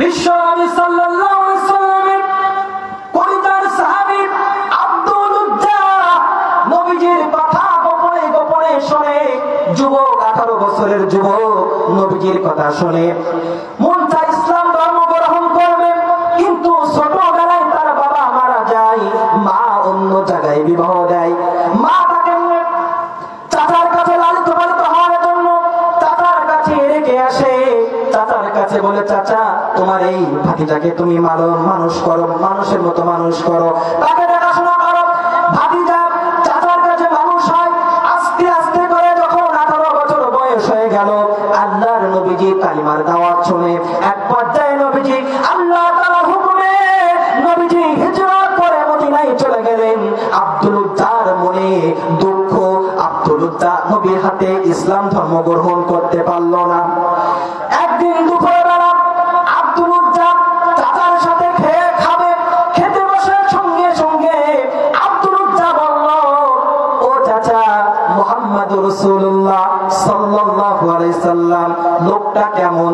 বিশ্বনবী সাল্লাল্লাহু আলাইহি সাল্লামের কলিজার সাহাবী আব্দুল উজ্জা নবীজির কথা গোপনে গোপনে শুনে, যুবক 18 বছরের যুবক নবীজির কথা শুনে মন চায় ইসলাম ধর্ম গ্রহণ করবে, কিন্তু ছোটবেলায় তার বাবা মারা যায়, মা অন্য জায়গায় বিবাহ দেয়। মা তাকে চাচার কাছে লালিত পালিত হওয়ার জন্য চাচার কাছে রেখে আসে। চাচার কাছে বলে, চাচা তোমার এই ভাতিজাকে তুমি মানুষ করো, মানুষের মতো মানুষ করো, তাকে দেখাশোনা করো। ভাতিজা চাচার কাছে মানুষ হয়। আস্তে আস্তে করে যখন 18 বছর বয়স হয়ে গেল, আল্লাহর নবীজি কালিমার দাওয়াত শুনে এক পর্যায়ে নবীজি আল্লাহ তাআলার হুকুমে নবীজি হিজরত করে মদিনায় চলে গেলেন। আব্দুল উজ্জার মনে দুঃখ, আব্দুল উজ্জা নবীর হাতে ইসলাম ধর্ম গ্রহণ করতে পারল না। একদিন দুপুরবেলা আব্দুল উজ্জা চাচার সাথে খেতে বসে সঙ্গে সঙ্গে আব্দুল উজ্জা বলল, ও চাচা, মুহাম্মদুর রাসূলুল্লাহ সাল্লাল্লাহু আলাইহি সাল্লাম লোকটা কেমন?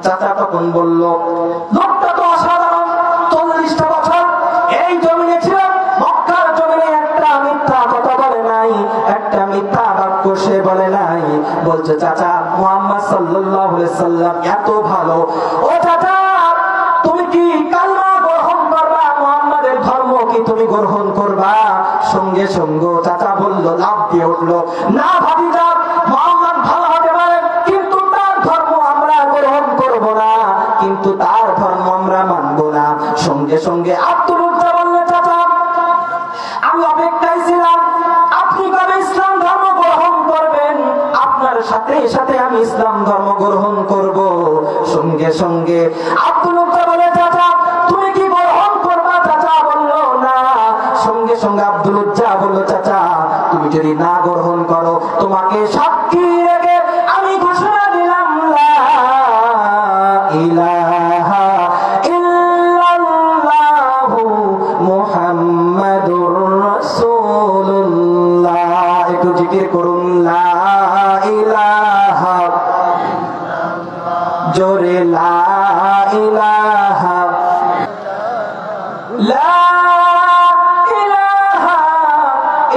চাচা তখন বলল, লোকটা তো অসাধারণ, 40টা বছর এই জমিনে ছিল, মক্কার জমিনে একটা মিথ্যা কথা বলে নাই, একটা মিথ্যা বাক্য সে বলে নাই। বলছে, চাচা মুহাম্মদ সাল্লাল্লাহু আলাইহি সাল্লাম এত ভালো। ও চাচা, তুমি কি কালিমা গ্রহণ করবা? মুহাম্মাদের ধর্ম কি তুমি গ্রহণ করবা? সঙ্গে সঙ্গে চাচা বলল, লাফ দিয়ে উঠলো, না ভাতিজা, মুহাম্মদ ভালো হতে পারে, কিন্তু তার ধর্ম আমরা গ্রহণ করব না, কিন্তু তার ধর্ম আমরা মানব না। সঙ্গে সঙ্গে আব্দুল উজ্জা বলল, চাচা আমি অপেক্ষায় ছিলাম, আপনি কবে ইসলাম ধর্ম গ্রহণ করবেন, আপনার সাথে সাথে আমি ইসলাম ধর্ম গ্রহণ করব। সঙ্গে সঙ্গে আব্দুল উজ্জা বলে, চাচা তুমি কি গ্রহণ করবা? চাচা বলল না। সঙ্গে সঙ্গে আব্দুল উজ্জা বলল, চাচা তুমি যদি না গ্রহণ করো, তোমাকে সাক্ষী রেখে আমি ঘোষণা দিলাম, লা ইলাহা ইল্লাল্লাহু মুহাম্মাদুর রাসূলুল্লাহ। একটু জিকির করুন, লা ইলাহা, জোরে লা ইলাহা, লা ইলাহা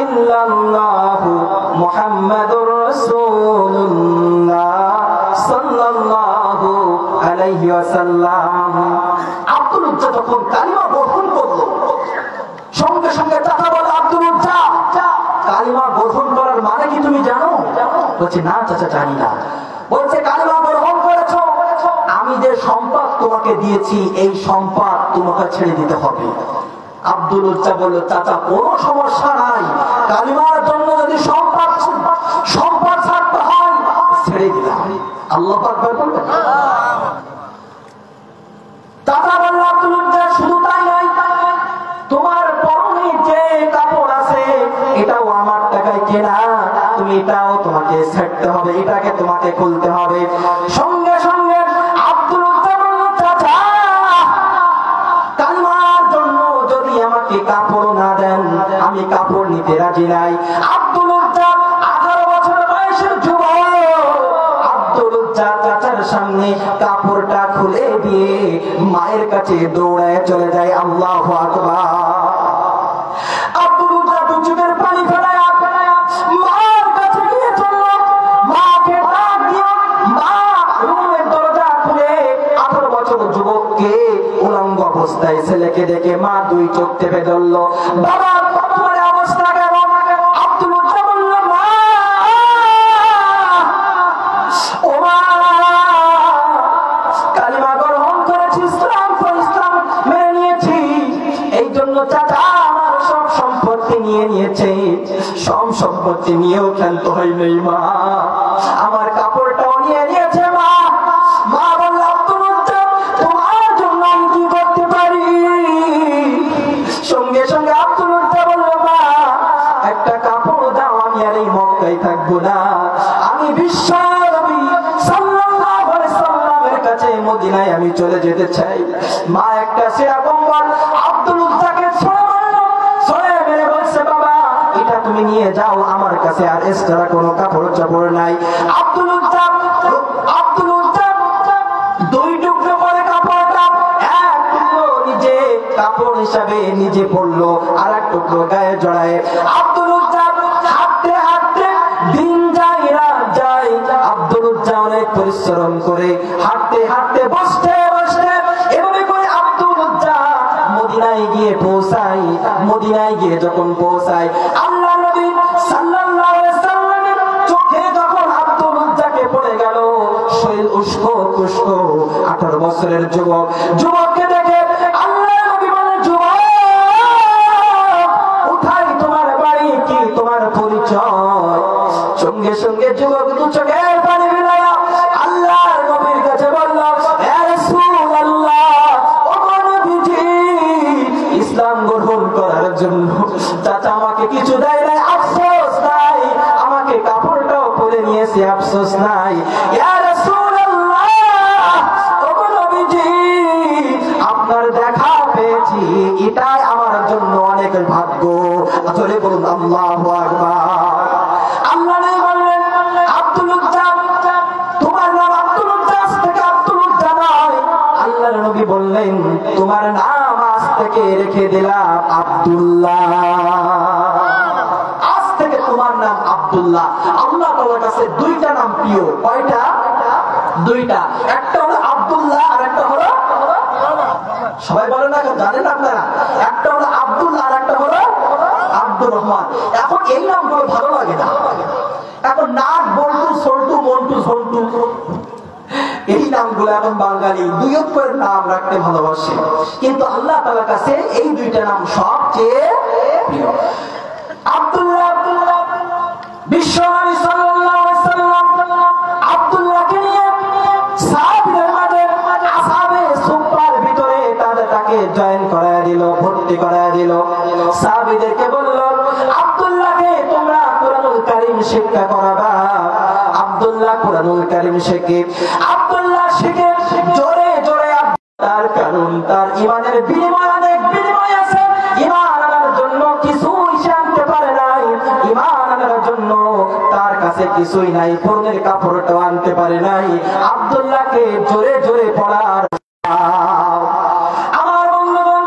ইল্লাল্লাহু মুহাম্মাদুর রাসূলুল্লাহ সাল্লাল্লাহু আলাইহি ওয়াসাল্লাম। আব্দুল উজ্জা যখন কালিমা গ্রহণ করলো, সঙ্গে সঙ্গে চাচা বলে, আব্দুল উজ্জা কালিমা গ্রহণ করার মানে কি তুমি জানো? বলছে, না চাচা জানি না। বলছে, কালিমা গ্রহণ করেছো, আমি যে সম্পদ তোমাকে দিয়েছি এই সম্পদ তোমাকে ছেড়ে দিতে হবে। আব্দুল উজ্জা বলল, চাচা কোনো সমস্যা নাই, কালিমার জন্য যদি সম্পদ ছাড়তে হয় ছেড়ে দিলাম। আল্লাহু আকবার বলবেন। চাচা বলল, আব্দুল উজ্জা শুধু তাই নয়, তোমার পরনে যে কাপড় আছে এটাও আমার টাকায় কেনা, তুমি এটাও তোমাকে ছাড়তে হবে, এটাকে তোমাকে খুলতে হবে। সঙ্গে সঙ্গে আব্দুল উজ্জা বলল, চাচা কালিমার জন্য যদি আমাকে কাপড় না দেন আমি কাপড় নিতে রাজি নাই। আব্দুল উজ্জা 18 বছর বয়সের যুবক, আব্দুল উজ্জা চাচার সামনে কাপড়টা খুলে দিয়ে মায়ের কাছে দৌড়ায় চলে যায়। আল্লাহু আকবার। আব্দুল উজ্জা দু চোখের পানি ফেলায় মার কাছে গিয়ে চলল, মাকে ডাক দিয়ে মা রুমের দরজা খুলে 18 বছর যুবককে উলঙ্গ অবস্থায় ছেলেকে দেখে মা দুই চোখ টেপে ধরল। বাবা তোমার অবস্থা কেমন? আব্দুল উজ্জা বলল, মা ও মা, কালিমা গ্রহণ করেছি, ইসলাম মেনে নিয়েছি, এই জন্য চাচা আমার সব সম্পত্তি নিয়ে নিয়েছে, সব সম্পত্তি নিয়েও ক্ষান্ত হয় নাই মা, আমার কাপড়টাও নিয়ে নিয়েছে মা। মা বলল, আব্দুল উজ্জা তোমার জন্য আমি কি করতে পারি? সঙ্গে সঙ্গে আব্দুল উজ্জা বলল, মা একটা কাপড় দাও, আমি আর এই মক্কায় থাকবো না, আমি বিশ্ব নবী সাল্লাল্লাহু আলাইহি সাল্লামের কাছে মদিনায় আমি চলে যেতে চাই। মা একটা সেরা কম্বল আব্দুল উজ্জাকে ছড়ে মেরে বলছে, বাবা এটা তুমি নিয়ে যাও, আমার কাছে আর এক্সট্রা কোনো কাপড় চাপড় নাই। আব্দুল উজ্জা দুই টুকরো করে কাপড়টা নিজে পড়লো আর এক টুকরো গায়ে জড়ায়। আব্দুল উজ্জা হাঁটতে হাঁটতে দিন যায় রাত যায়, আব্দুল উজ্জা অনেক পরিশ্রম করে হাঁটতে হাঁটতে বসতে বসতে এভাবে করে আব্দুল উজ্জা মদিনায় গিয়ে পৌঁছায়। মদিনায় গিয়ে যখন পৌঁছায় আল্লাহ নবী সাল্লাল্লাহু আলাইহি সাল্লামের চোখে যখন আব্দুল উজ্জাকে পড়ে গেল, শরীর উস্কো খুস্কো 18 বছরের যুবক, যুবককে দেখে আল্লাহ নবী বলেন, যুবক কোথায় তোমার বাড়ি, কি তোমার পরিচয়? সঙ্গে সঙ্গে যুবক দু চোখের পানি ফেলায়া আল্লাহর নবীর কাছে বলল, ইয়া রাসূলুল্লাহ, ও নবীজি, ইসলাম গ্রহণ করার জন্য চাচা আমাকে কিছু দেয় নাই, আফসোস নাই, আমাকে কাপড়টাও পরে নিয়েছে, আফসোস নাই। ইয়া রাসূলুল্লাহ, ও নবীজি, আপনার দেখা পেয়েছি, এটাই আমার জন্য অনেক ভাগ্য। আসলে বলুন আল্লাহু আকবার। আল্লাহ নবী বললেন, আব্দুল উজ্জা, তোমার নাম আব্দুল উজ্জা, আজ থেকে আব্দুল উজ্জা নয়। আল্লাহর নবী বললেন, তোমার নাম আজ থেকে রেখে দিলাম আব্দুল্লাহ, আজ থেকে তোমার নাম আব্দুল্লাহ। আল্লাহ তাআলার কাছে দুইটা নাম প্রিয়। কয়টা? দুইটা। একটা হলো আব্দুল্লাহ আর একটা হলো, সবাই বলেন না, জানেন আপনারা? একটা হলো আব্দুল্লাহ আর একটা হলো আব্দুর রহমান। এখন এই নামগুলো ভালো লাগে না, এখন নাট বল্টু সল্টু মন্টু সল্টু, এই নামগুলো এখন বাঙালি দুই অক্ষরের নাম রাখতে ভালোবাসে, কিন্তু আল্লাহ তাআলার কাছে এই দুইটা নাম সবচেয়ে প্রিয়। আব্দুল্লাহ, বিশ্বনবী সাল্লাল্লাহু আলাইহি ওয়াসাল্লাম আব্দুল্লাহকে নিয়ে সাহাবীদের মাঝে আসহাবে সুফফার ভিতরে তাকে জয়েন করায় দিল, ভর্তি করায় দিল। সাহাবীদেরকে বলল, আব্দুল্লাহকে তোমরা কুরআনুল কারীম শিক্ষা করাবা। আব্দুল্লাহ কুরআনুল কারীম শেখে, আব্দুল্লাহ শিখে জোরে জোরে, তার কারণ তার ঈমানের বিনিময় অনেক বিনিময় আছে। ঈমান আনার জন্য কিছুই জানতে পারে নাই, ঈমান আনার জন্য তার কাছে কিছুই নাই, পরনের কাপড়টাও আনতে পারে নাই। আব্দুল্লাহকে জোরে জোরে পড়ার, আমার বন্ধুগণ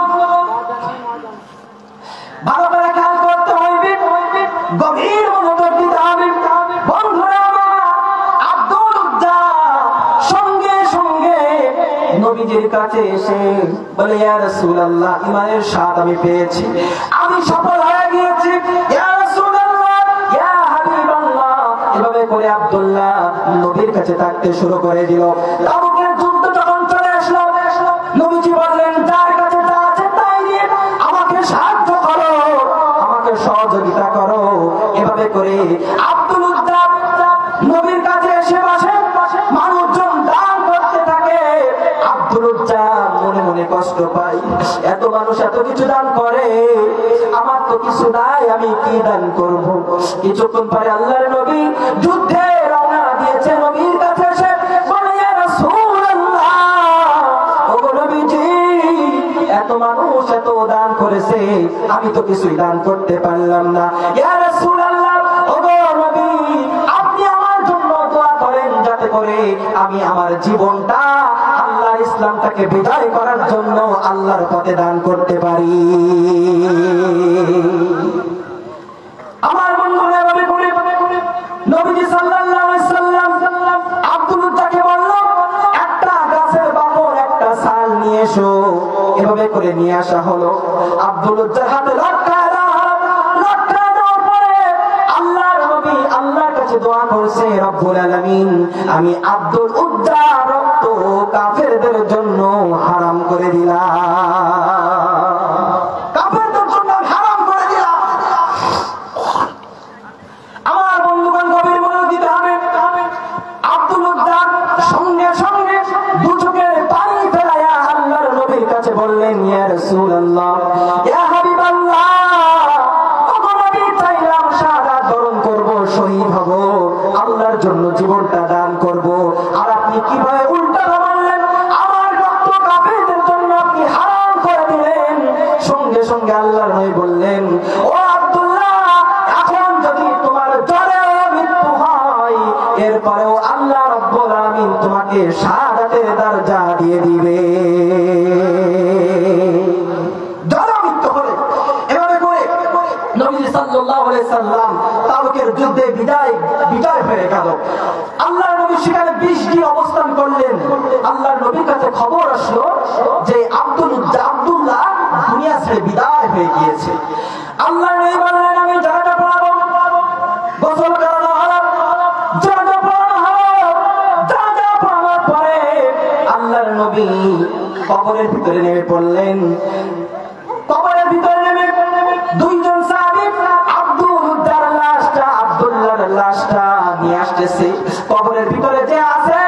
ভালো করে খেয়াল করতে হইবে, গভীর মনোযোগ দিতে হবে। বন্ধুরা আমার, আব্দুল উজ্জা সঙ্গে সঙ্গে নবীজির কাছে এসে বলে, ইয়া রাসূলুল্লাহ, ঈমানের স্বাদ আমি পেয়েছি, আমি সফল হয়ে গিয়েছি, ইয়া রাসূলুল্লাহ, ইয়া হাবিবাল্লাহ। এভাবে করে আব্দুল্লাহ নবীর কাছে থাকতে শুরু করে দিল। তাবুকের যুদ্ধ যখন চলে আসলো, নবীজি বললেন, যার কাছে যা আছে তাই দিয়ে আমাকে সাহায্য করো, আমাকে সহযোগিতা করো। এভাবে করে আব্দুল উজ্জা নবীর কাছে এসে বসে, মানুষজন দান করতে থাকে। আব্দুল উজ্জা মনে মনে কষ্ট পায়, এত মানুষ এত কিছু দান করে, আমার তো কিছু নাই, আমি কি দান করব? কিছুক্ষণ পরে আল্লাহর নবী যুদ্ধে রওনা দিয়েছে, নবীর কাছে এসে বলে, ইয়া রাসূলুল্লাহ, ওগো নবীজি, এত মানুষ এত দান করেছে, আমি তো কিছুই দান করতে পারলাম না। ইয়া রাসূলুল্লাহ, ওগো নবী, আপনি আমার জন্য দোয়া করেন, যাতে করে আমি আমার জীবনটা আল্লাহর ইসলামটাকে বিজয় করার জন্য আল্লাহর পথে দান করতে পারি। আমার বন্ধুরা, এভাবে করে নবীজি সাল্লাল্লাহু আলাইহি সাল্লাম আব্দুল উজ্জাকে বলল, একটা গাছের বাকল, একটা ছাল নিয়ে এসো। এভাবে করে নিয়ে আসা হলো। আব্দুল উজ্জার হাতে লটকায় দেওয়ার পরে আল্লাহর নবী আল্লাহর কাছে দোয়া করছে, রব্বুল আলামিন, আমি আব্দুল উজ্জার রক্ত কাফেরদের জন্য হারাম করে দিলাম, কাফেরদের জন্য হারাম করে দিলাম। আমার বন্ধুগণ, গভীর মনোযোগ দিতে হবে। আব্দুল উজ্জা সঙ্গে সঙ্গে দু চোখের পানি ফেলায়া আল্লাহর নবীর কাছে বললেন, ইয়া রাসূলুল্লাহ, ইয়া হাবিবাল্লাহ, ওগো নবী, চাইলাম শাহাদাত বরণ করব, শহীদ হব, আল্লাহর জন্য জীবনটা দান করব, আর আপনি কিভাবে উল্টা বললেন, আমার রক্ত কাফেরদের জন্য আপনি হারাম করে দিলেন। সঙ্গে সঙ্গে আল্লাহর নবী বললেন, ও আব্দুল্লাহ, এখন যদি তোমার জ্বরে মৃত্যু হয়, এরপরেও আল্লাহ রাব্বুল আলামিন তোমাকে শাহাদাতের দরজা দিয়ে দিবে। জ্বরে মৃত্যু হলে আলাইহি সাল্লাম তাবুকের যুদ্ধে বিজয় হয়ে গেল। আল্লাহর নবী সেখানে 20 দিন অবস্থান করলেন। আল্লাহর নবীর কাছে খবর আসলো যে আব্দুল্লাহ দুনিয়া ছেড়ে বিদায় হয়ে গিয়েছে। আল্লাহর নবী বললেন, আমি জানাজা পড়াবো, গোসল করানো হলো, জানাজা পড়ানো হলো। জানাজা পড়ানোর পরে আল্লাহর নবী কবরের ভিতরে নেমে পড়লেন। কবরের ভিতরে নেমে দুইজন সাহাবী আব্দুল্লাহর লাশটা নিয়ে আসতেছে। কবরের ভিতরে যে আছে,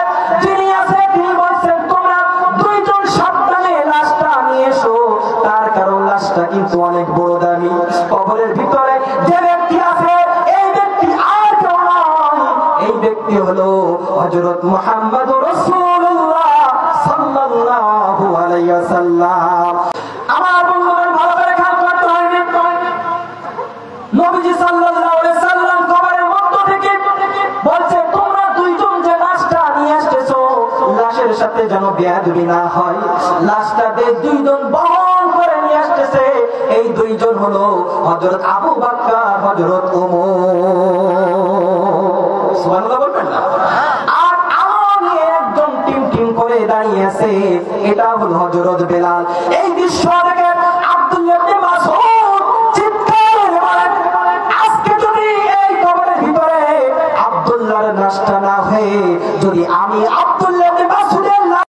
যিনি আছে, তিনি বলছেন, তোমরা দুইজন সাবধানে লাশটা নিয়ে এসো, তার কারণ লাশটা কিন্তু অনেক বড় দামি। কবরের ভিতরে যে ব্যক্তি আছে, এই ব্যক্তি আর কেউ নয়, এই ব্যক্তি হলো হযরত মুহাম্মদুর রাসূলুল্লাহ সাল্লাল্লাহু আলাইহি ওয়াসাল্লাম। আমার বন্ধুগণ, ভালো করে খেয়াল করতে হবে, নবীজি সাল্লাল্লাহু আলাইহি সাল্লাম কবরের মধ্য থেকে বলছে, তোমরা দুইজন যে লাশটা নিয়ে আসতেছো, লাশের সাথে যেন বেয়াদবি না হয়। লাশটাকে দুইজন বহন করে নিয়ে আসতেছে, এই দুইজন হলো হযরত আবু বকর, হযরত ওমর। সুবহানাল্লাহ বলবেন না? আর আমি একজন টিম করে দাঁড়িয়ে আছে, এটা হলো হযরত বেলাল। এই দৃশ্য দেখে আব্দুল্লাহ ইবনে মাসউদ চিৎকার করে বলেন, আজকে যদি এই কবরের ভিতরে আব্দুল্লাহর লাশটা না হয়ে যদি আমি আব্দুল্লাহ